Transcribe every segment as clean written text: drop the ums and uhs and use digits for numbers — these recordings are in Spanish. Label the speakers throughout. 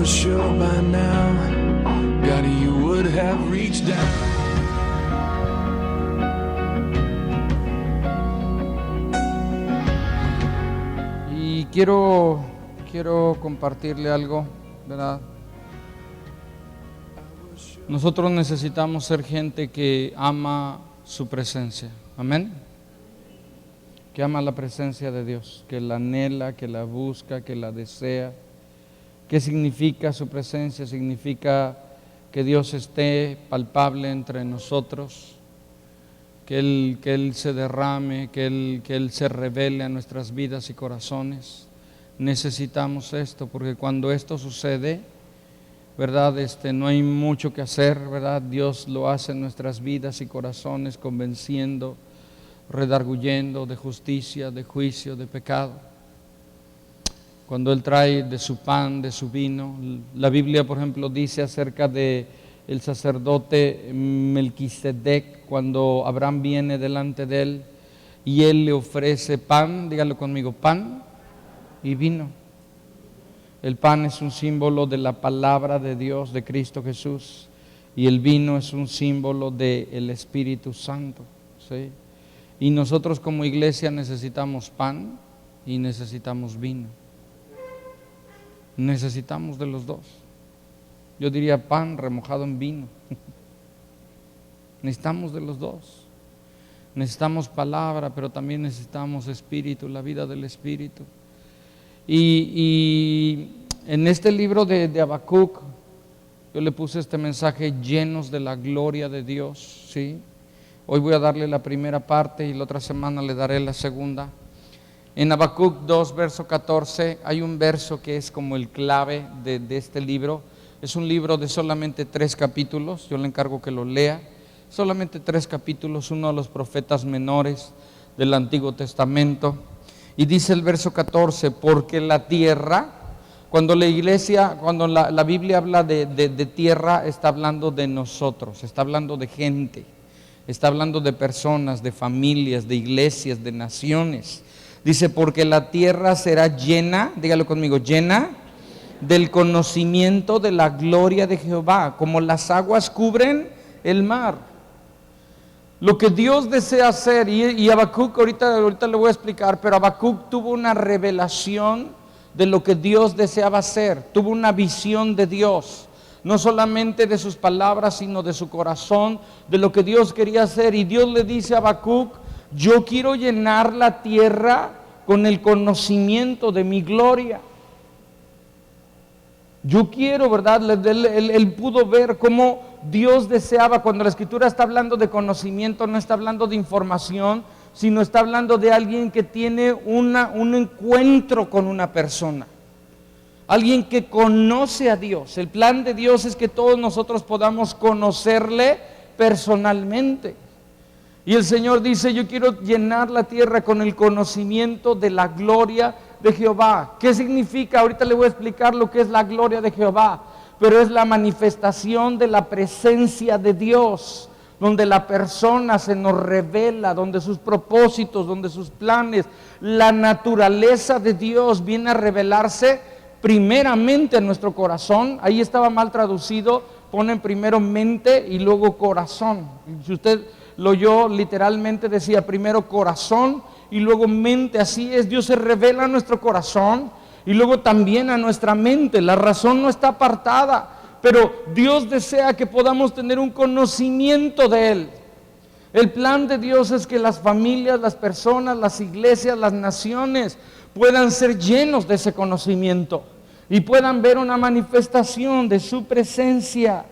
Speaker 1: was sure by now, God, you would have reached down.
Speaker 2: Y quiero compartirle algo, ¿verdad? Nosotros necesitamos ser gente que ama su presencia, amén. Que ama la presencia de Dios, que la anhela, que la busca, que la desea. ¿Qué significa su presencia? Significa que Dios esté palpable entre nosotros, que Él se derrame, que Él se revele a nuestras vidas y corazones. Necesitamos esto, porque cuando esto sucede, ¿verdad? No hay mucho que hacer, ¿verdad? Dios lo hace en nuestras vidas y corazones, convenciendo, redarguyendo de justicia, de juicio, de pecado. Cuando Él trae de su pan, de su vino. La Biblia, por ejemplo, dice acerca de el sacerdote Melquisedec, cuando Abraham viene delante de él y él le ofrece pan, dígalo conmigo, pan y vino. El pan es un símbolo de la palabra de Dios, de Cristo Jesús, y el vino es un símbolo del Espíritu Santo, ¿sí? Y nosotros como iglesia necesitamos pan y necesitamos vino. Necesitamos de los dos. Yo diría pan remojado en vino. Necesitamos de los dos. Necesitamos palabra, pero también necesitamos espíritu, la vida del espíritu. Y en este libro de Habacuc, yo le puse este mensaje: llenos de la gloria de Dios, ¿sí? Hoy voy a darle la primera parte y la otra semana le daré la segunda. En Habacuc 2, verso 14, hay un verso que es como el clave de este libro. Es un libro de solamente 3 capítulos, yo le encargo que lo lea. Solamente 3 capítulos, uno de los profetas menores del Antiguo Testamento. Y dice el verso 14, porque la tierra, cuando la iglesia, cuando la Biblia habla de tierra, está hablando de nosotros, está hablando de gente, está hablando de personas, de familias, de iglesias, de naciones. Dice, porque la tierra será llena, dígalo conmigo, llena del conocimiento de la gloria de Jehová, como las aguas cubren el mar. Lo que Dios desea hacer, y Habacuc, ahorita le voy a explicar, pero Habacuc tuvo una revelación de lo que Dios deseaba hacer, tuvo una visión de Dios, no solamente de sus palabras, sino de su corazón, de lo que Dios quería hacer. Y Dios le dice a Habacuc, yo quiero llenar la tierra con el conocimiento de mi gloria. Yo quiero, ¿verdad? Él pudo ver cómo Dios deseaba. Cuando la Escritura está hablando de conocimiento, no está hablando de información, sino está hablando de alguien que tiene un encuentro con una persona, alguien que conoce a Dios. El plan de Dios es que todos nosotros podamos conocerle personalmente. Y el Señor dice, yo quiero llenar la tierra con el conocimiento de la gloria de Jehová. ¿Qué significa? Ahorita le voy a explicar lo que es la gloria de Jehová, pero es la manifestación de la presencia de Dios, donde la persona se nos revela, donde sus propósitos, donde sus planes, la naturaleza de Dios viene a revelarse primeramente en nuestro corazón. Ahí estaba mal traducido, ponen primero mente y luego corazón. Si usted lo oyó, literalmente decía primero corazón y luego mente. Así es, Dios se revela a nuestro corazón y luego también a nuestra mente. La razón no está apartada, pero Dios desea que podamos tener un conocimiento de Él. El plan de Dios es que las familias, las personas, las iglesias, las naciones puedan ser llenos de ese conocimiento y puedan ver una manifestación de su presencia.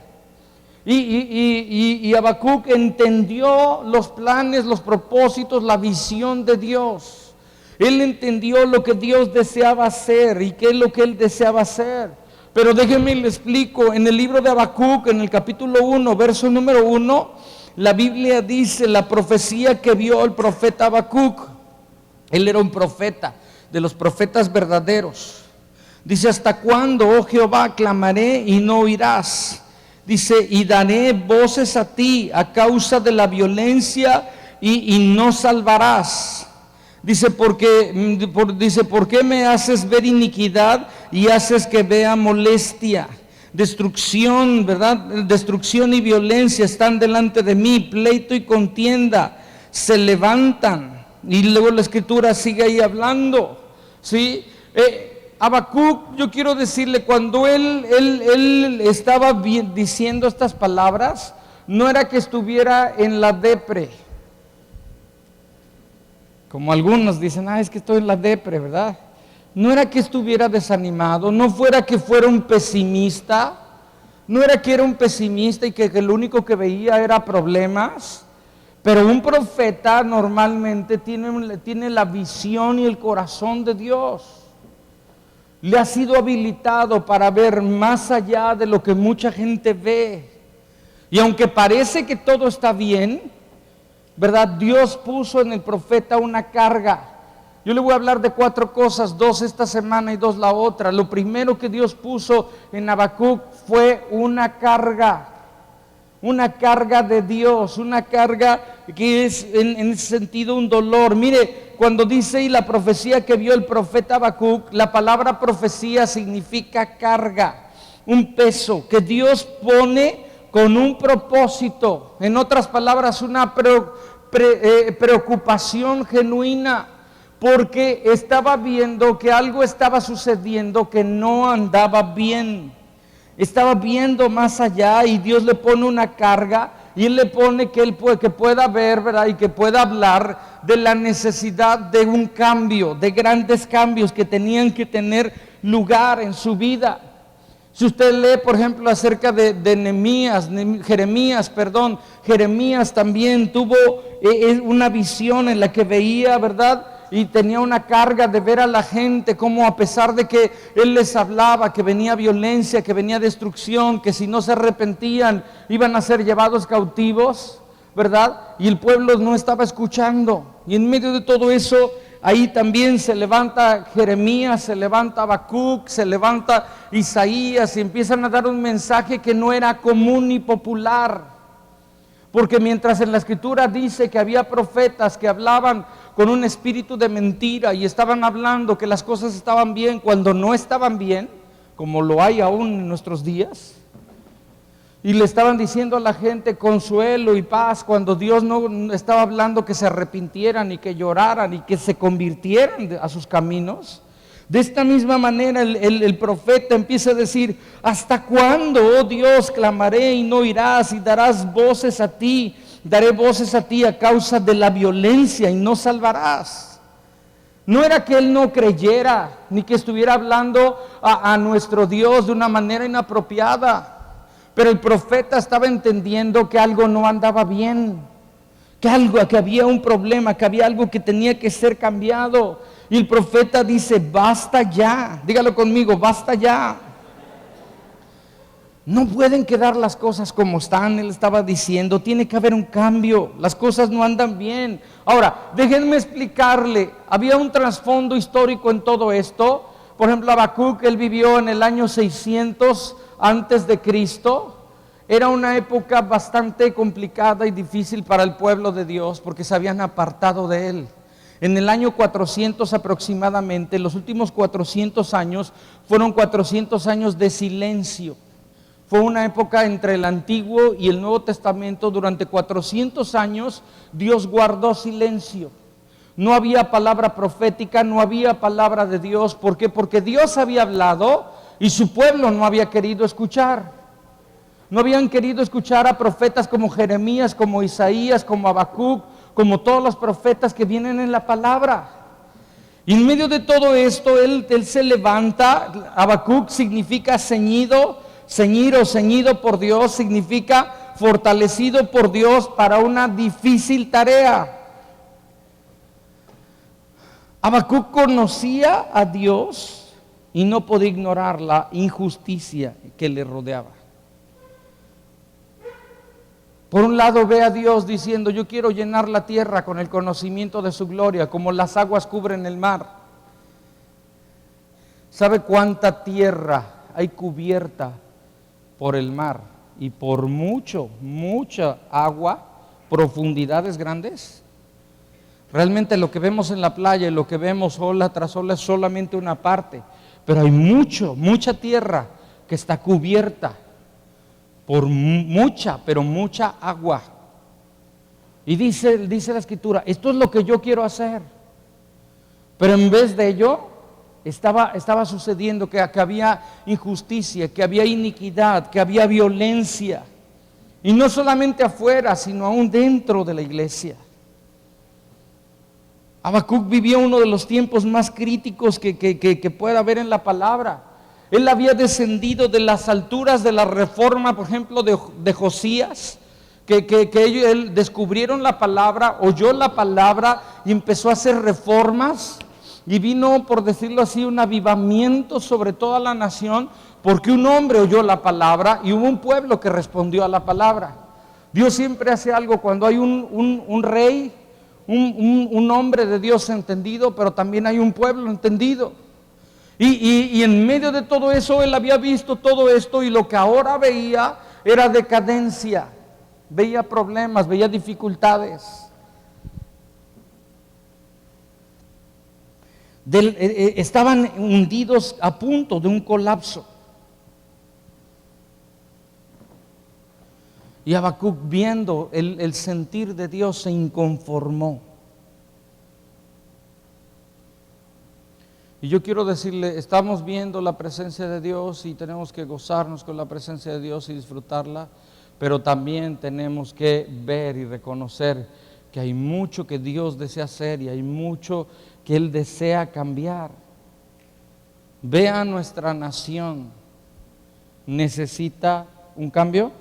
Speaker 2: Y Habacuc entendió los planes, los propósitos, la visión de Dios. Él entendió lo que Dios deseaba hacer y qué es lo que Él deseaba hacer. Pero déjenme le explico, en el libro de Habacuc, en el capítulo 1, verso número 1, la Biblia dice la profecía que vio el profeta Habacuc. Él era un profeta, de los profetas verdaderos. Dice, ¿hasta cuándo, oh Jehová, clamaré y no oirás? Dice, y daré voces a ti a causa de la violencia y no salvarás. Dice, ¿por qué me haces ver iniquidad y haces que vea molestia. Destrucción, ¿verdad? Destrucción y violencia están delante de mí, pleito y contienda se levantan. Y luego la escritura sigue ahí hablando, ¿sí? Habacuc, yo quiero decirle, cuando él estaba diciendo estas palabras, no era que estuviera en la depre, como algunos dicen, es que estoy en la depre, ¿verdad? No era que estuviera desanimado, no fuera que fuera un pesimista, no era que era un pesimista y que lo único que veía era problemas, pero un profeta normalmente tiene la visión y el corazón de Dios. Le ha sido habilitado para ver más allá de lo que mucha gente ve. Y aunque parece que todo está bien, ¿verdad? Dios puso en el profeta una carga. Yo le voy a hablar de 4 cosas, 2 esta semana y 2 la otra. Lo primero que Dios puso en Habacuc fue una carga de Dios, una carga que es en ese sentido un dolor. Mire, cuando dice y la profecía que vio el profeta Habacuc, la palabra profecía significa carga, un peso que Dios pone con un propósito. En otras palabras, una preocupación genuina, porque estaba viendo que algo estaba sucediendo que no andaba bien. Estaba viendo más allá y Dios le pone una carga y Él le pone que pueda ver, ¿verdad? Y que pueda hablar de la necesidad de un cambio, de grandes cambios que tenían que tener lugar en su vida. Si usted lee, por ejemplo, acerca de Jeremías también tuvo una visión en la que veía, ¿verdad? Y tenía una carga de ver a la gente como, a pesar de que él les hablaba que venía violencia, que venía destrucción, que si no se arrepentían iban a ser llevados cautivos, ¿verdad? Y el pueblo no estaba escuchando. Y en medio de todo eso, ahí también se levanta Jeremías, se levanta Habacuc, se levanta Isaías y empiezan a dar un mensaje que no era común ni popular. Porque mientras en la escritura dice que había profetas que hablaban con un espíritu de mentira y estaban hablando que las cosas estaban bien cuando no estaban bien, como lo hay aún en nuestros días, y le estaban diciendo a la gente consuelo y paz cuando Dios no estaba hablando que se arrepintieran y que lloraran y que se convirtieran a sus caminos. De esta misma manera el profeta empieza a decir: ¿hasta cuándo, oh Dios, clamaré y no oirás, y darás voces a ti? Daré voces a ti a causa de la violencia y no salvarás. No era que él no creyera, ni que estuviera hablando a nuestro Dios de una manera inapropiada, pero el profeta estaba entendiendo que algo no andaba bien, que había un problema, que había algo que tenía que ser cambiado. Y el profeta dice: basta ya. Dígalo conmigo: basta ya. No pueden quedar las cosas como están. Él estaba diciendo, tiene que haber un cambio, las cosas no andan bien. Ahora, déjenme explicarle, había un trasfondo histórico en todo esto. Por ejemplo, Habacuc, él vivió en el año 600 antes de Cristo. Era una época bastante complicada y difícil para el pueblo de Dios, porque se habían apartado de él. En el año 400 aproximadamente, los últimos 400 años, fueron 400 años de silencio. Fue una época entre el Antiguo y el Nuevo Testamento. Durante 400 años Dios guardó silencio. No había palabra profética, no había palabra de Dios. ¿Por qué? Porque Dios había hablado y su pueblo no había querido escuchar. No habían querido escuchar a profetas como Jeremías, como Isaías, como Habacuc, como todos los profetas que vienen en la palabra. Y en medio de todo esto, él se levanta. Habacuc significa ceñido. Ceñir o ceñido por Dios significa fortalecido por Dios para una difícil tarea. Habacuc conocía a Dios y no podía ignorar la injusticia que le rodeaba. Por un lado ve a Dios diciendo: yo quiero llenar la tierra con el conocimiento de su gloria, como las aguas cubren el mar. ¿Sabe cuánta tierra hay cubierta por el mar? Y por mucha agua, profundidades grandes. Realmente lo que vemos en la playa y lo que vemos ola tras ola es solamente una parte, pero hay mucha tierra que está cubierta por pero mucha agua. Y dice la Escritura, esto es lo que yo quiero hacer. Pero en vez de ello, estaba sucediendo que había injusticia, que había iniquidad, que había violencia. Y no solamente afuera, sino aún dentro de la iglesia. Habacuc vivió uno de los tiempos más críticos que pueda haber en la palabra. Él había descendido de las alturas de la reforma, por ejemplo, de Josías, que ellos descubrieron la palabra, oyó la palabra y empezó a hacer reformas. Y vino, por decirlo así, un avivamiento sobre toda la nación, porque un hombre oyó la palabra y hubo un pueblo que respondió a la palabra. Dios siempre hace algo cuando hay un rey, un hombre de Dios entendido, pero también hay un pueblo entendido. Y en medio de todo eso, él había visto todo esto, y lo que ahora veía era decadencia, veía problemas, veía dificultades. Estaban hundidos a punto de un colapso. Y Habacuc, viendo el sentir de Dios, se inconformó. Y yo quiero decirle, estamos viendo la presencia de Dios y tenemos que gozarnos con la presencia de Dios y disfrutarla, pero también tenemos que ver y reconocer que hay mucho que Dios desea hacer y hay mucho que Él desea cambiar. Vea, nuestra nación necesita un cambio.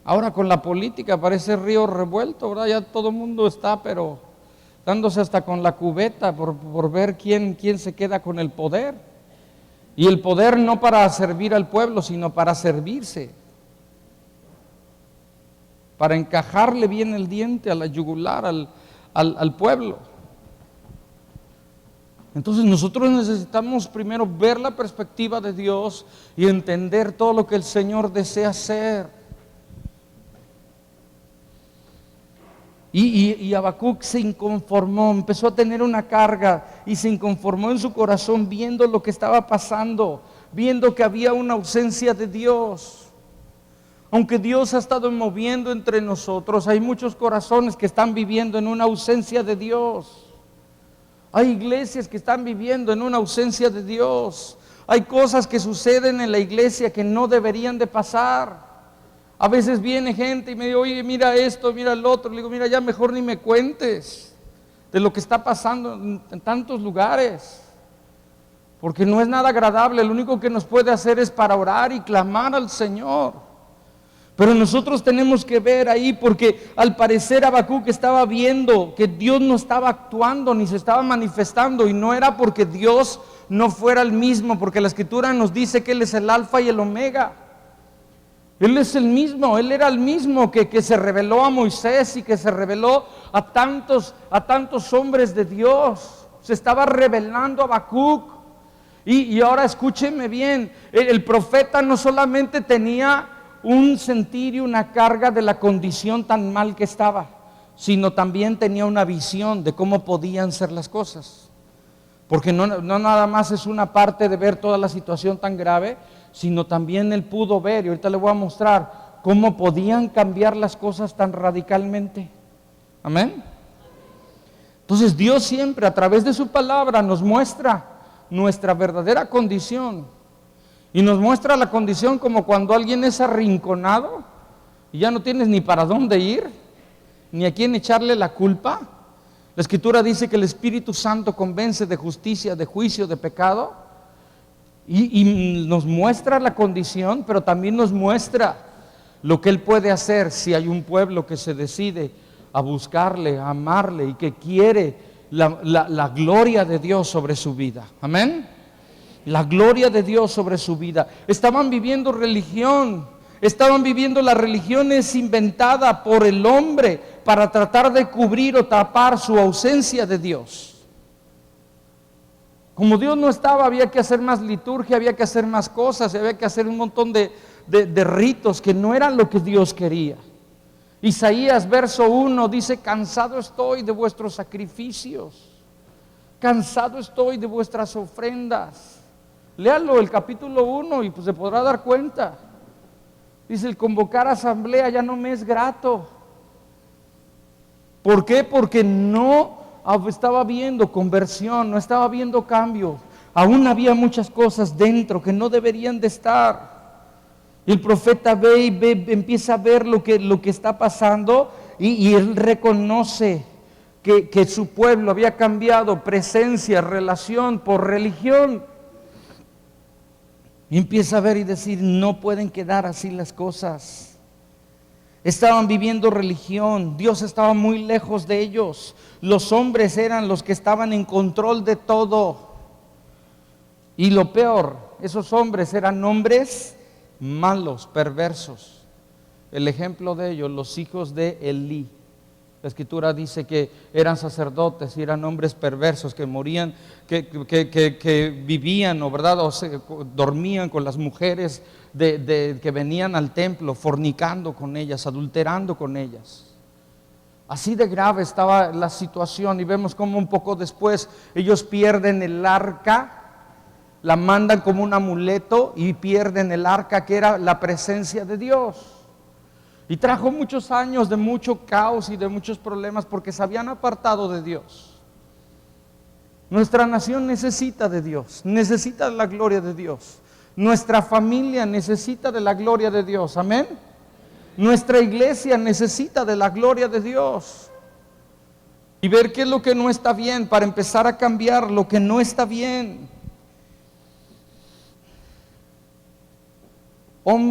Speaker 2: Ahora con la política parece río revuelto, ¿verdad? Ya todo el mundo está, pero dándose hasta con la cubeta por ver quién se queda con el poder. Y el poder no para servir al pueblo, sino para servirse, para encajarle bien el diente a la yugular al pueblo. Entonces nosotros necesitamos primero ver la perspectiva de Dios y entender todo lo que el Señor desea hacer. Y Habacuc se inconformó, empezó a tener una carga y se inconformó en su corazón viendo lo que estaba pasando, viendo que había una ausencia de Dios. Aunque Dios ha estado moviendo entre nosotros, hay muchos corazones que están viviendo en una ausencia de Dios. Hay iglesias que están viviendo en una ausencia de Dios. Hay cosas que suceden en la iglesia que no deberían de pasar. A veces viene gente y me dice, oye, mira esto, mira el otro. Le digo, mira, ya mejor ni me cuentes de lo que está pasando en tantos lugares, porque no es nada agradable. Lo único que nos puede hacer es para orar y clamar al Señor. Pero nosotros tenemos que ver ahí, porque al parecer Habacuc estaba viendo que Dios no estaba actuando ni se estaba manifestando, y no era porque Dios no fuera el mismo, porque la Escritura nos dice que Él es el alfa y el omega. Él es el mismo, Él era el mismo que se reveló a Moisés y que se reveló a tantos hombres de Dios. Se estaba revelando a Habacuc. Y ahora escúchenme bien, el profeta no solamente tenía un sentir y una carga de la condición tan mal que estaba, sino también tenía una visión de cómo podían ser las cosas. Porque no nada más es una parte de ver toda la situación tan grave, sino también él pudo ver, y ahorita le voy a mostrar cómo podían cambiar las cosas tan radicalmente. Amén. Entonces Dios siempre a través de su palabra nos muestra nuestra verdadera condición, y nos muestra la condición como cuando alguien es arrinconado y ya no tienes ni para dónde ir, ni a quién echarle la culpa. La Escritura dice que el Espíritu Santo convence de justicia, de juicio, de pecado, y nos muestra la condición, pero también nos muestra lo que Él puede hacer si hay un pueblo que se decide a buscarle, a amarle y que quiere la gloria de Dios sobre su vida. Amén. La gloria de Dios sobre su vida. Estaban viviendo religión, estaban viviendo la religión es inventada por el hombre para tratar de cubrir o tapar su ausencia de Dios. Como Dios no estaba, había que hacer más liturgia, había que hacer más cosas, había que hacer un montón de ritos que no eran lo que Dios quería. Isaías verso 1 dice, cansado estoy de vuestros sacrificios. Cansado estoy de vuestras ofrendas. Léalo el capítulo 1 y pues se podrá dar cuenta. Dice, el convocar asamblea ya no me es grato. ¿Por qué? Porque no estaba viendo conversión, no estaba viendo cambio. Aún había muchas cosas dentro que no deberían de estar. Y el profeta empieza a ver lo que está pasando y él reconoce que su pueblo había cambiado presencia, relación por religión. Y empieza a ver y decir, no pueden quedar así las cosas. Estaban viviendo religión, Dios estaba muy lejos de ellos. Los hombres eran los que estaban en control de todo. Y lo peor, esos hombres eran hombres malos, perversos. El ejemplo de ellos, los hijos de Elí. La Escritura dice que eran sacerdotes y eran hombres perversos que morían, que vivían, ¿no, verdad? O dormían con las mujeres que venían al templo, fornicando con ellas, adulterando con ellas. Así de grave estaba la situación, y vemos cómo un poco después ellos pierden el arca, la mandan como un amuleto y pierden el arca, que era la presencia de Dios. Y trajo muchos años de mucho caos y de muchos problemas porque se habían apartado de Dios. Nuestra nación necesita de Dios, necesita de la gloria de Dios. Nuestra familia necesita de la gloria de Dios, amén. Nuestra iglesia necesita de la gloria de Dios. Y ver qué es lo que no está bien para empezar a cambiar lo que no está bien.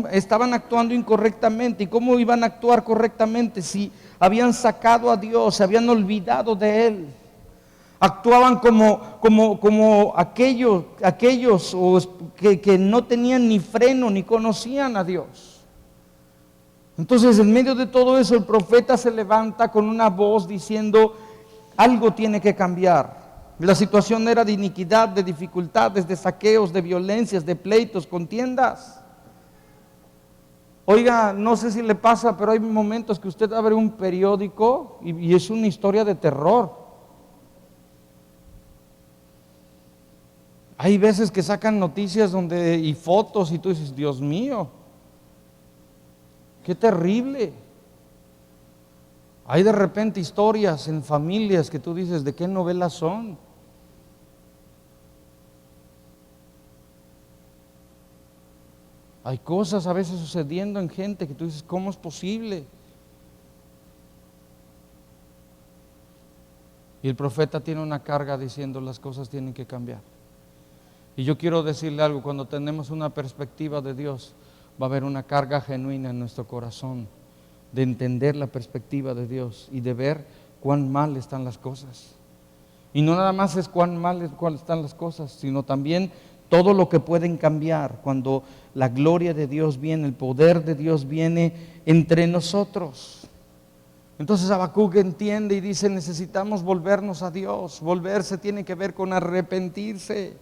Speaker 2: Estaban actuando incorrectamente. ¿Y cómo iban a actuar correctamente si habían sacado a Dios, se habían olvidado de Él? Actuaban como aquellos que no tenían ni freno ni conocían a Dios. Entonces, en medio de todo eso, el profeta se levanta con una voz diciendo, algo tiene que cambiar. La situación era de iniquidad, de dificultades, de saqueos, de violencias, de pleitos, contiendas. Oiga, no sé si le pasa, pero hay momentos que usted abre un periódico y es una historia de terror. Hay veces que sacan noticias y fotos y tú dices, Dios mío, qué terrible. Hay de repente historias en familias que tú dices, ¿de qué novelas son? Hay cosas a veces sucediendo en gente que tú dices, ¿cómo es posible? Y el profeta tiene una carga diciendo, las cosas tienen que cambiar. Y yo quiero decirle algo, cuando tenemos una perspectiva de Dios, va a haber una carga genuina en nuestro corazón, de entender la perspectiva de Dios y de ver cuán mal están las cosas. Y no nada más es cuán mal están las cosas, sino también todo lo que pueden cambiar cuando la gloria de Dios viene, el poder de Dios viene entre nosotros. Entonces Habacuc entiende y dice, necesitamos volvernos a Dios. Volverse tiene que ver con arrepentirse.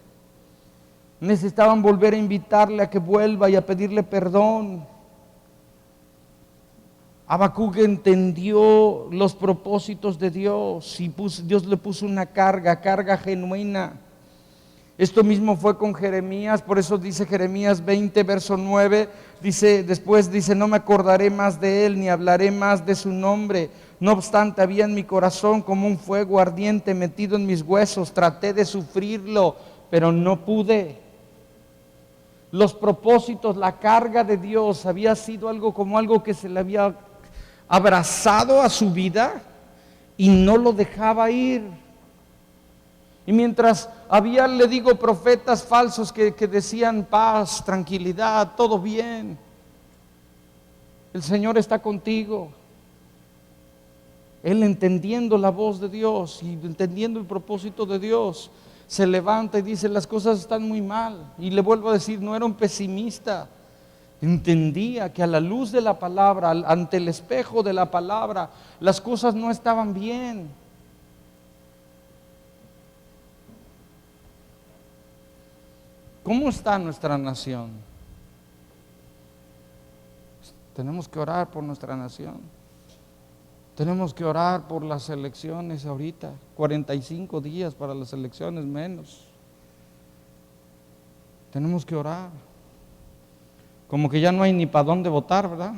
Speaker 2: Necesitaban volver a invitarle a que vuelva y a pedirle perdón. Habacuc entendió los propósitos de Dios y Dios le puso una carga genuina. Esto mismo fue con Jeremías, por eso dice Jeremías 20, verso 9, después dice, no me acordaré más de él, ni hablaré más de su nombre. No obstante, había en mi corazón como un fuego ardiente metido en mis huesos, traté de sufrirlo, pero no pude. Los propósitos, la carga de Dios había sido algo que se le había abrazado a su vida y no lo dejaba ir. Y mientras había, le digo, profetas falsos que decían paz, tranquilidad, todo bien, el Señor está contigo. Él, entendiendo la voz de Dios y entendiendo el propósito de Dios, se levanta y dice, las cosas están muy mal. Y le vuelvo a decir, no era un pesimista. Entendía que a la luz de la palabra, ante el espejo de la palabra, las cosas no estaban bien. ¿Cómo está nuestra nación? Tenemos que orar por nuestra nación. Tenemos que orar por las elecciones ahorita, 45 días para las elecciones menos. Tenemos que orar. Como que ya no hay ni para dónde votar, ¿verdad?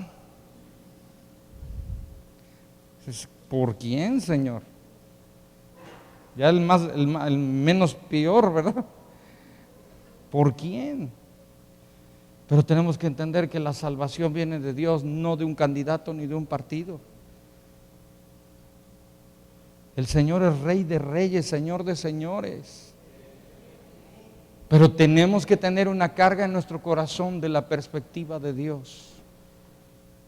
Speaker 2: ¿Por quién, Señor? Ya el menos peor, ¿verdad? ¿Por quién? Pero tenemos que entender que la salvación viene de Dios, no de un candidato ni de un partido. El Señor es Rey de reyes, Señor de señores. Pero tenemos que tener una carga en nuestro corazón de la perspectiva de Dios.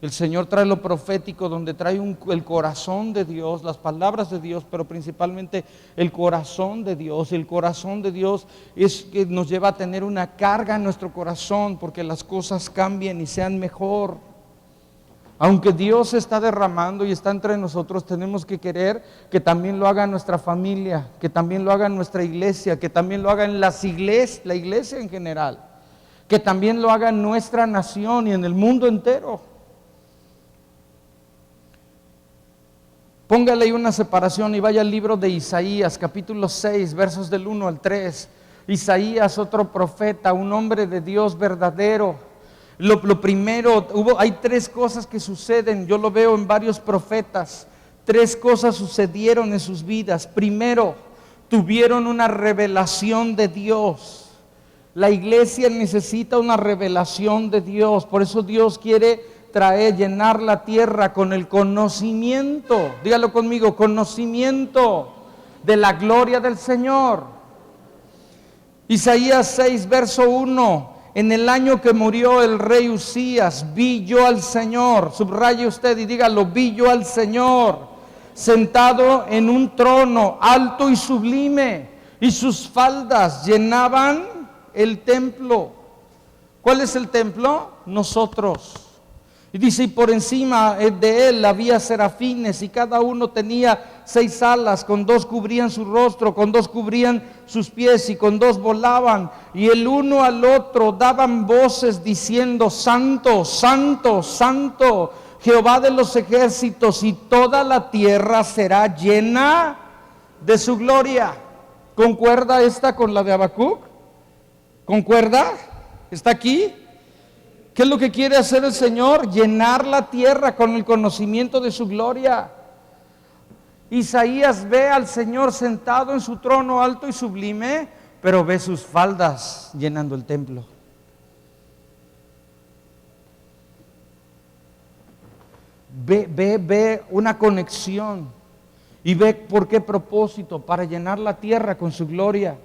Speaker 2: El Señor trae lo profético, donde trae el corazón de Dios, las palabras de Dios, pero principalmente el corazón de Dios. El corazón de Dios es que nos lleva a tener una carga en nuestro corazón, porque las cosas cambien y sean mejor. Aunque Dios está derramando y está entre nosotros, tenemos que querer que también lo haga nuestra familia, que también lo haga nuestra iglesia, que también lo haga en la iglesia en general, que también lo haga en nuestra nación y en el mundo entero. Póngale ahí una separación y vaya al libro de Isaías, capítulo 6, versos del 1 al 3. Isaías, otro profeta, un hombre de Dios verdadero. Lo primero, hay tres cosas que suceden, yo lo veo en varios profetas. Tres cosas sucedieron en sus vidas. Primero, tuvieron una revelación de Dios. La iglesia necesita una revelación de Dios, por eso Dios quiere llenar la tierra con el conocimiento, dígalo conmigo, conocimiento de la gloria del Señor. Isaías 6, verso 1, en el año que murió el rey Usías, vi yo al Señor, subraye usted y dígalo, vi yo al Señor, sentado en un trono alto y sublime, y sus faldas llenaban el templo. ¿Cuál es el templo? Nosotros. Y dice, y por encima de él había serafines, y cada uno tenía 6 alas, con 2 cubrían su rostro, con 2 cubrían sus pies, y con 2 volaban, y el uno al otro daban voces diciendo, Santo, Santo, Santo, Jehová de los ejércitos, y toda la tierra será llena de su gloria. ¿Concuerda esta con la de Habacuc? ¿Concuerda? ¿Está aquí? ¿Qué es lo que quiere hacer el Señor? Llenar la tierra con el conocimiento de su gloria. Isaías ve al Señor sentado en su trono alto y sublime, pero ve sus faldas llenando el templo. Ve una conexión y ve por qué propósito, para llenar la tierra con su gloria.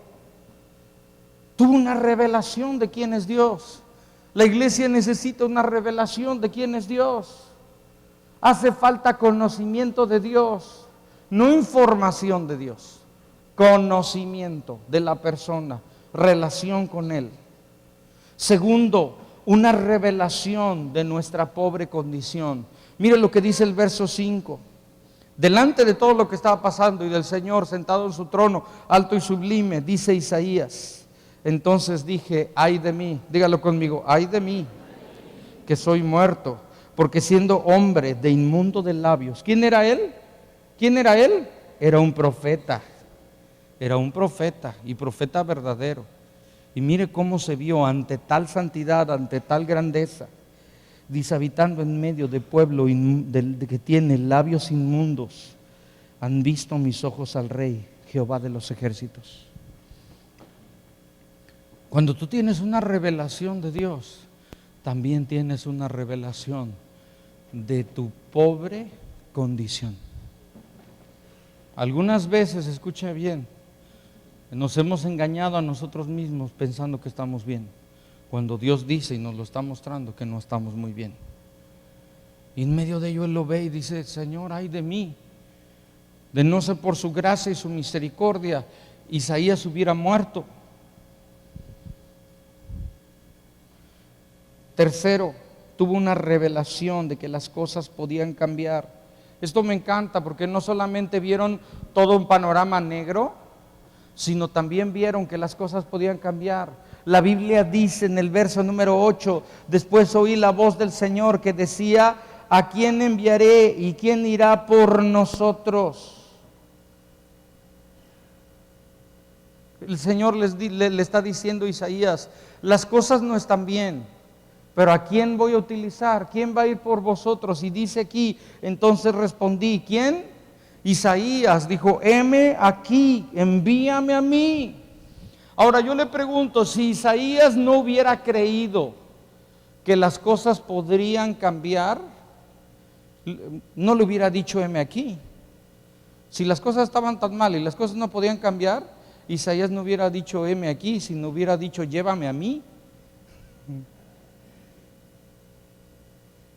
Speaker 2: Tuvo una revelación de quién es Dios. La iglesia necesita una revelación de quién es Dios. Hace falta conocimiento de Dios, no información de Dios, conocimiento de la persona, relación con Él. Segundo, una revelación de nuestra pobre condición. Mire lo que dice el verso 5. Delante de todo lo que estaba pasando y del Señor sentado en su trono alto y sublime, dice Isaías, entonces dije, ay de mí, dígalo conmigo, ay de mí, que soy muerto, porque siendo hombre de inmundo de labios. ¿Quién era él? ¿Quién era él? Era un profeta y profeta verdadero. Y mire cómo se vio ante tal santidad, ante tal grandeza. Dice, habitando en medio de pueblo que tiene labios inmundos, han visto mis ojos al Rey, Jehová de los ejércitos. Cuando tú tienes una revelación de Dios, también tienes una revelación de tu pobre condición. Algunas veces, escuche bien, nos hemos engañado a nosotros mismos pensando que estamos bien, cuando Dios dice y nos lo está mostrando que no estamos muy bien. Y en medio de ello Él lo ve y dice, Señor, ay de mí, de no ser por su gracia y su misericordia, Isaías hubiera muerto. Tercero, tuvo una revelación de que las cosas podían cambiar. Esto me encanta porque no solamente vieron todo un panorama negro, sino también vieron que las cosas podían cambiar. La Biblia dice en el verso número 8, después oí la voz del Señor que decía, ¿a quién enviaré y quién irá por nosotros? El Señor le está diciendo a Isaías, las cosas no están bien, pero ¿a quién voy a utilizar? ¿Quién va a ir por vosotros? Y dice aquí, entonces respondí, ¿quién? Isaías dijo, heme aquí, envíame a mí. Ahora yo le pregunto, si Isaías no hubiera creído que las cosas podrían cambiar, no le hubiera dicho, heme aquí. Si las cosas estaban tan mal y las cosas no podían cambiar, Isaías no hubiera dicho, heme aquí, sino hubiera dicho, llévame a mí.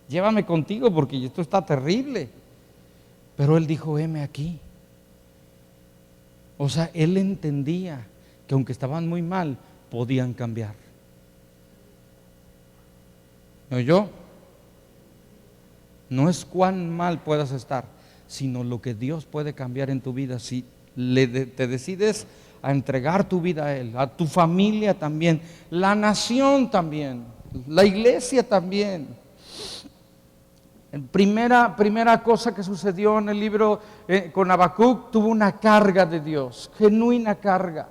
Speaker 2: Llévame contigo porque esto está terrible. Pero él dijo, heme aquí. O sea, él entendía que aunque estaban muy mal, podían cambiar. ¿Me oyó? No es cuán mal puedas estar, sino lo que Dios puede cambiar en tu vida si te decides a entregar tu vida a Él, a tu familia también, la nación también, la iglesia también. Primera cosa que sucedió en el libro con Habacuc, tuvo una carga de Dios, genuina carga,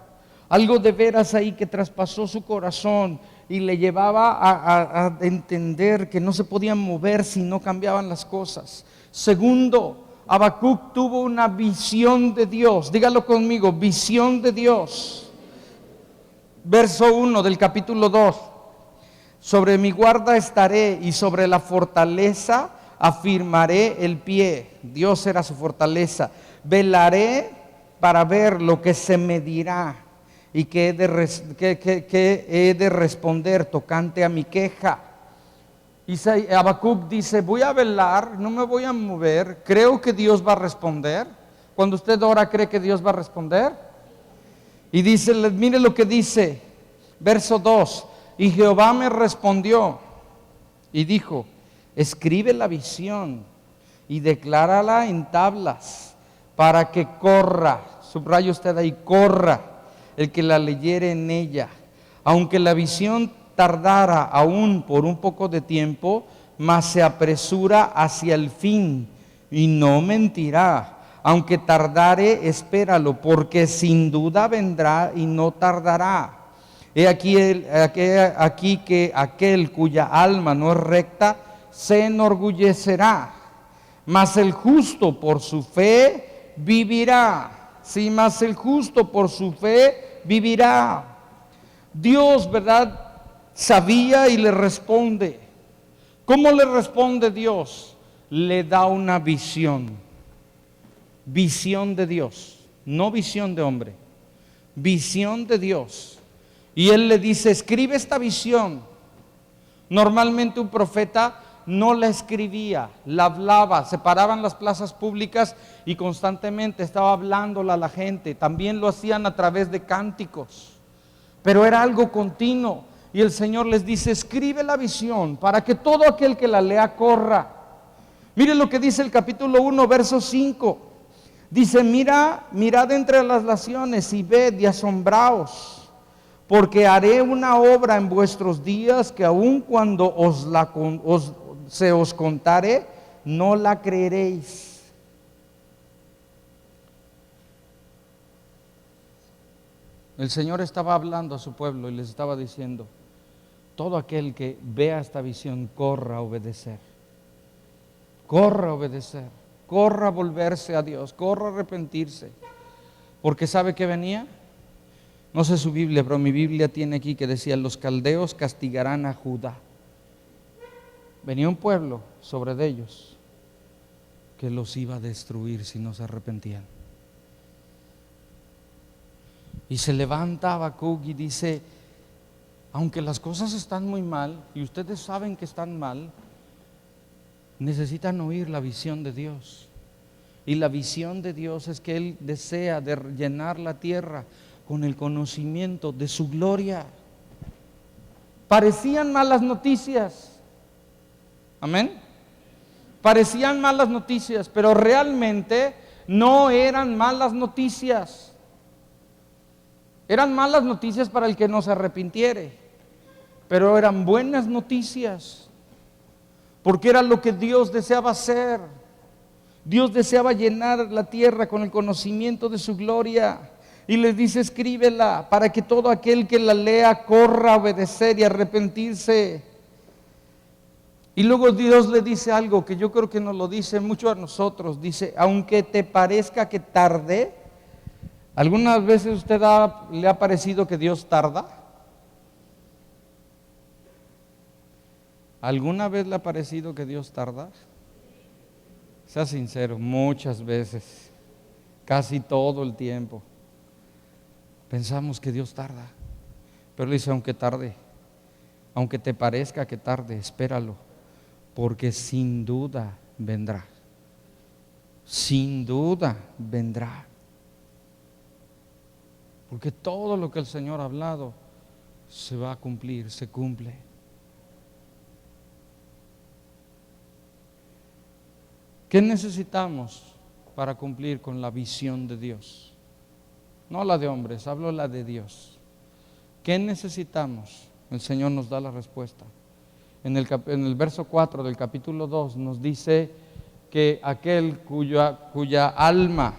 Speaker 2: algo de veras ahí que traspasó su corazón y le llevaba a entender que no se podían mover si no cambiaban las cosas. Segundo, Habacuc tuvo una visión de Dios. Dígalo conmigo, visión de Dios. Verso 1 del capítulo 2. Sobre mi guarda estaré y sobre la fortaleza afirmaré el pie. Dios era su fortaleza. Velaré para ver lo que se me dirá y que he de responder tocante a mi queja. Habacuc dice, voy a velar, no me voy a mover, creo que Dios va a responder. Cuando usted ora, ¿cree que Dios va a responder? Y dice, mire lo que dice, verso 2, y Jehová me respondió y dijo, escribe la visión y declárala en tablas para que corra, subraya usted ahí, corra el que la leyere en ella, aunque la visión tardara aún por un poco de tiempo, mas se apresura hacia el fin y no mentirá. Aunque tardare, espéralo, porque sin duda vendrá y no tardará. He aquí que aquel cuya alma no es recta se enorgullecerá, mas el justo por su fe vivirá. Sí, mas el justo por su fe vivirá. Dios, ¿verdad?, sabía y le responde. ¿Cómo le responde Dios? Le da una visión. Visión de Dios, no visión de hombre. Visión de Dios. Y él le dice, escribe esta visión. Normalmente un profeta no la escribía, la hablaba, se paraban las plazas públicas y constantemente estaba hablándola a la gente. También lo hacían a través de cánticos, pero era algo continuo. Y el Señor les dice, escribe la visión para que todo aquel que la lea corra. Miren lo que dice el capítulo 1, verso 5. Dice, mirad entre las naciones y ved y asombraos, porque haré una obra en vuestros días que aun cuando se os contare, no la creeréis. El Señor estaba hablando a su pueblo y les estaba diciendo, todo aquel que vea esta visión, corra a obedecer. Corra a obedecer, corra a volverse a Dios, corra a arrepentirse. Porque ¿sabe qué venía? No sé su Biblia, pero mi Biblia tiene aquí que decía, los caldeos castigarán a Judá. Venía un pueblo sobre de ellos que los iba a destruir si no se arrepentían. Y se levanta Habacuc y dice, aunque las cosas están muy mal y ustedes saben que están mal, necesitan oír la visión de Dios. Y la visión de Dios es que Él desea de llenar la tierra con el conocimiento de su gloria. Parecían malas noticias. Amén. Parecían malas noticias, pero realmente no eran malas noticias. Eran malas noticias para el que no se arrepintiere, pero eran buenas noticias. porque era lo que Dios deseaba hacer. Dios deseaba llenar la tierra con el conocimiento de su gloria. Y les dice, escríbela para que todo aquel que la lea corra a obedecer y arrepentirse. Y luego Dios le dice algo que yo creo que nos lo dice mucho a nosotros. Dice, aunque te parezca que tarde. ¿Algunas veces usted le ha parecido que Dios tarda? ¿Alguna vez le ha parecido que Dios tarda? Sea sincero, muchas veces, casi todo el tiempo. Pensamos que Dios tarda, pero le dice, aunque tarde, aunque te parezca que tarde, espéralo, porque sin duda vendrá. Sin duda vendrá. Porque todo lo que el Señor ha hablado se va a cumplir, se cumple. ¿Qué necesitamos para cumplir con la visión de Dios? No la de hombres, hablo la de Dios. ¿Qué necesitamos? El Señor nos da la respuesta. En el verso 4 del capítulo 2 nos dice que aquel cuya alma,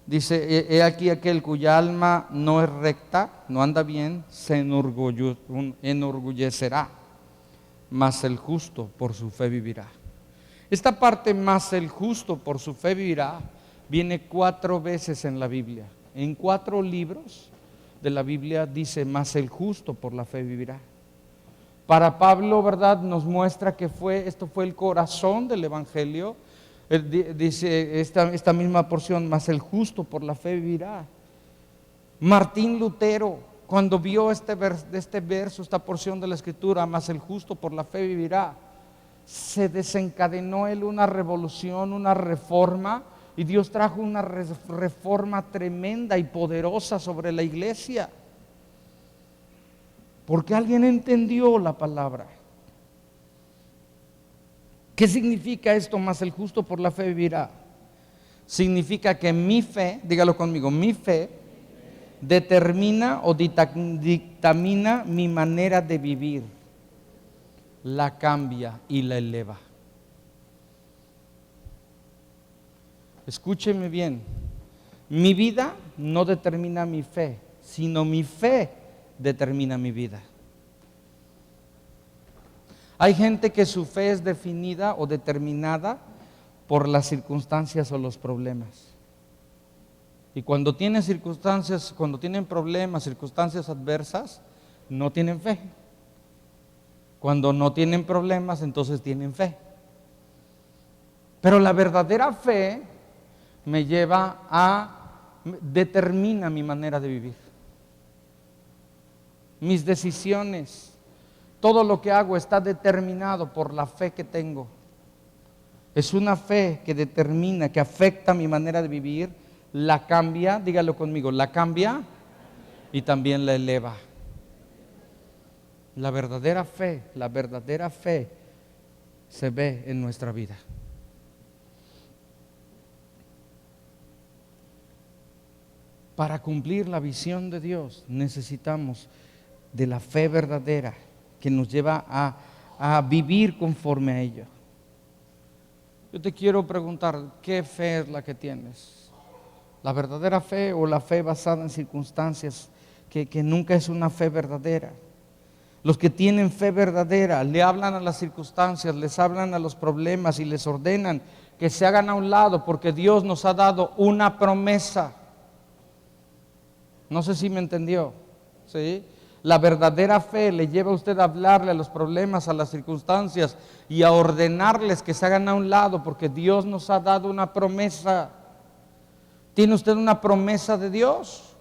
Speaker 2: dice, he aquí aquel cuya alma no es recta, no anda bien, se enorgullecerá, mas el justo por su fe vivirá. Esta parte, más el justo por su fe vivirá, viene 4 veces en la Biblia. En 4 libros de la Biblia dice, más el justo por la fe vivirá. Para Pablo, ¿verdad? Nos muestra que esto fue el corazón del Evangelio. Dice esta misma porción, más el justo por la fe vivirá. Martín Lutero, cuando vio este verso, esta porción de la Escritura, más el justo por la fe vivirá, se desencadenó él una revolución, una reforma, y Dios trajo una reforma tremenda y poderosa sobre la iglesia, porque alguien entendió la palabra. ¿Qué significa esto? Más el justo por la fe vivirá. Significa que mi fe, dígalo conmigo, mi fe determina o dictamina mi manera de vivir, la cambia y la eleva. Escúcheme bien, mi vida no determina mi fe, sino mi fe determina mi vida. Hay gente que su fe es definida o determinada por las circunstancias o los problemas. Y cuando tienen problemas, circunstancias adversas, no tienen fe. Cuando no tienen problemas, entonces tienen fe. Pero la verdadera fe determina mi manera de vivir. Mis decisiones, todo lo que hago está determinado por la fe que tengo. Es una fe que determina, que afecta mi manera de vivir, la cambia, dígalo conmigo, la cambia y también la eleva. La verdadera fe se ve en nuestra vida. Para cumplir la visión de Dios necesitamos de la fe verdadera que nos lleva a vivir conforme a ella. Yo te quiero preguntar, ¿qué fe es la que tienes? ¿La verdadera fe o la fe basada en circunstancias que nunca es una fe verdadera? Los que tienen fe verdadera le hablan a las circunstancias, les hablan a los problemas y les ordenan que se hagan a un lado, porque Dios nos ha dado una promesa. No sé si me entendió, ¿sí? La verdadera fe le lleva a usted a hablarle a los problemas, a las circunstancias y a ordenarles que se hagan a un lado, porque Dios nos ha dado una promesa. ¿Tiene usted una promesa de Dios?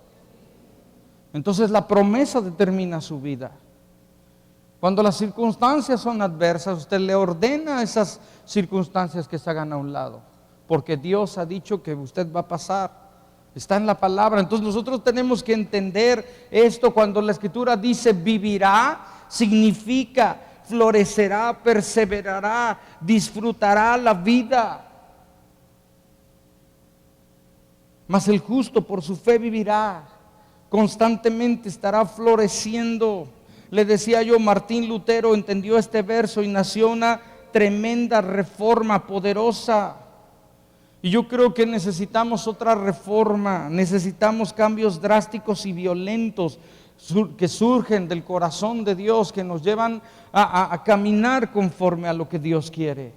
Speaker 2: Entonces la promesa determina su vida. Cuando las circunstancias son adversas, usted le ordena a esas circunstancias que se hagan a un lado, porque Dios ha dicho que usted va a pasar. Está en la palabra. Entonces nosotros tenemos que entender esto. Cuando la Escritura dice vivirá, significa florecerá, perseverará, disfrutará la vida. Mas el justo por su fe vivirá, constantemente estará floreciendo. Le decía yo, Martín Lutero entendió este verso y nació una tremenda reforma poderosa. Y yo creo que necesitamos otra reforma, necesitamos cambios drásticos y violentos que surgen del corazón de Dios, que nos llevan a caminar conforme a lo que Dios quiere.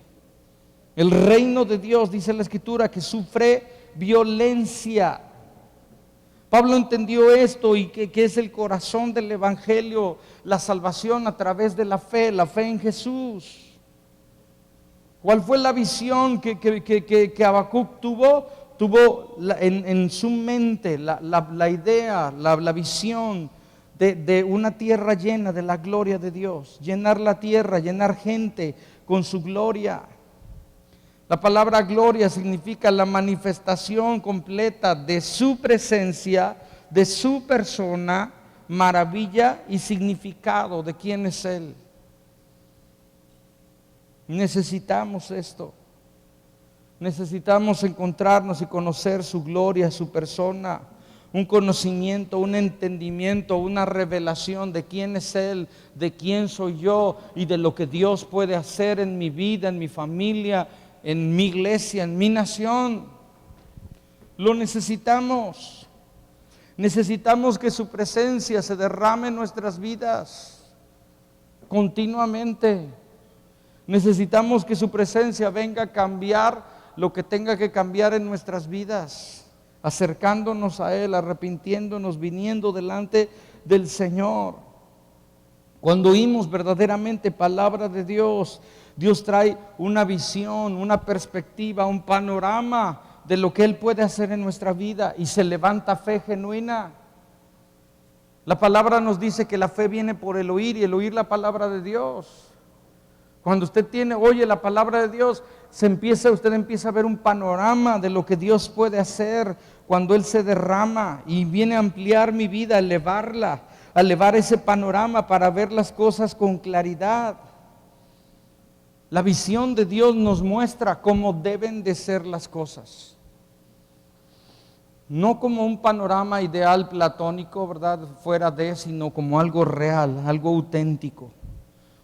Speaker 2: El reino de Dios, dice la Escritura, que sufre violencia. Pablo entendió esto y que es el corazón del Evangelio, la salvación a través de la fe en Jesús. ¿Cuál fue la visión que Habacuc tuvo? Tuvo en su mente la idea, la visión de una tierra llena de la gloria de Dios. Llenar la tierra, llenar gente con su gloria. La palabra gloria significa la manifestación completa de su presencia, de su persona, maravilla y significado de quién es Él. Necesitamos esto. Necesitamos encontrarnos y conocer su gloria, su persona, un conocimiento, un entendimiento, una revelación de quién es Él, de quién soy yo y de lo que Dios puede hacer en mi vida, en mi familia, en mi iglesia, en mi nación. Lo necesitamos. Necesitamos que su presencia se derrame en nuestras vidas continuamente. Necesitamos que su presencia venga a cambiar lo que tenga que cambiar en nuestras vidas, acercándonos a Él, arrepintiéndonos, viniendo delante del Señor. Cuando oímos verdaderamente palabra de Dios, Dios trae una visión, una perspectiva, un panorama de lo que Él puede hacer en nuestra vida y se levanta fe genuina. La palabra nos dice que la fe viene por el oír y el oír la palabra de Dios. Cuando usted oye la palabra de Dios, usted empieza a ver un panorama de lo que Dios puede hacer cuando Él se derrama y viene a ampliar mi vida, a elevar ese panorama para ver las cosas con claridad. La visión de Dios nos muestra cómo deben de ser las cosas. No como un panorama ideal platónico, ¿verdad? Fuera de, sino como algo real, algo auténtico.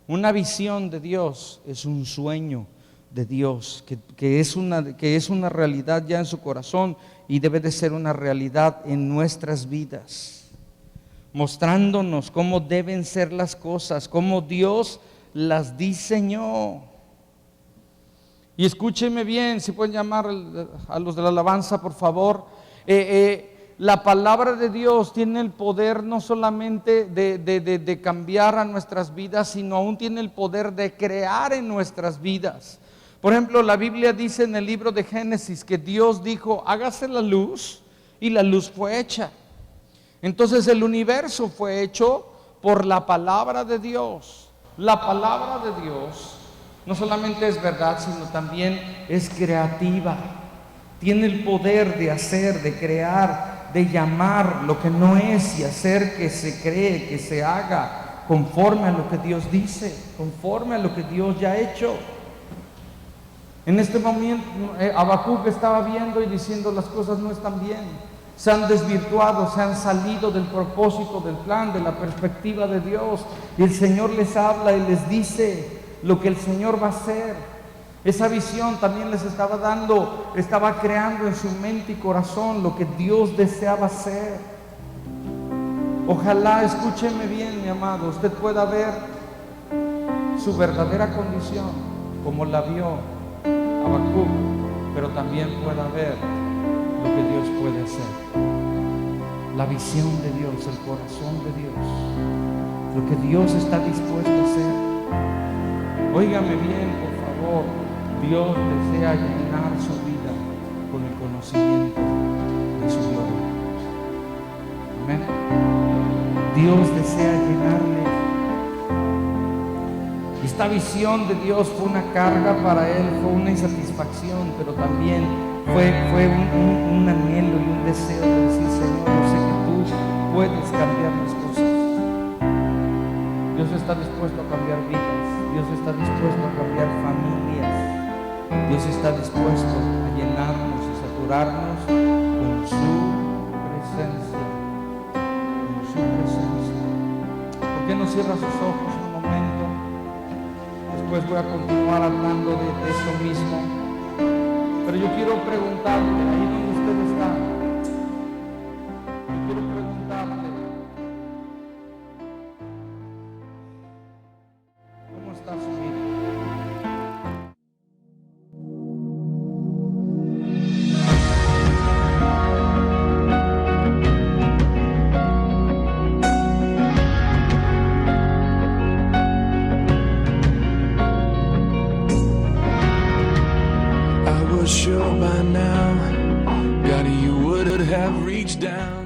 Speaker 2: Una visión de Dios es un sueño de Dios, que es una realidad ya en su corazón y debe de ser una realidad en nuestras vidas, mostrándonos cómo deben ser las cosas, cómo Dios las diseñó. Y escúcheme bien, si pueden llamar a los de la alabanza, por favor. La palabra de Dios tiene el poder no solamente de cambiar a nuestras vidas, sino aún tiene el poder de crear en nuestras vidas. Por ejemplo, la Biblia dice en el libro de Génesis que Dios dijo, hágase la luz, y la luz fue hecha. Entonces el universo fue hecho por la palabra de Dios. La palabra de Dios no solamente es verdad, sino también es creativa. Tiene el poder de hacer, de crear, de llamar lo que no es y hacer que se cree, que se haga conforme a lo que Dios dice, conforme a lo que Dios ya ha hecho. En este momento Habacuc estaba viendo y diciendo las cosas no están bien, se han desvirtuado, se han salido del propósito, del plan, de la perspectiva de Dios, y el Señor les habla y les dice lo que el Señor va a hacer. Esa visión también les estaba dando, estaba creando en su mente y corazón lo que Dios deseaba hacer. Ojalá, escúcheme bien, mi amado, usted pueda ver su verdadera condición como la vio Habacuc, pero también pueda ver lo que Dios puede hacer. La visión de Dios, el corazón de Dios, lo que Dios está dispuesto a hacer. Óigame bien, por favor. Dios desea llenar su vida con el conocimiento de su gloria. Amén. Dios desea llenarle. Esta visión de Dios fue una carga para él, fue una insatisfacción, pero también fue un anhelo y un deseo de decir, Señor, yo sé que tú puedes cambiar las cosas. Dios está dispuesto a cambiar vidas. Dios está dispuesto a cambiar familias. Dios está dispuesto a llenarnos y saturarnos con su presencia. Con su presencia. ¿Por qué no cierra sus ojos un momento? después voy a continuar hablando de esto mismo. Pero yo quiero preguntarle, ahí donde usted está, yo quiero preguntarle, ¿cómo está su vida?
Speaker 1: I was sure by now, God, you would have reached down.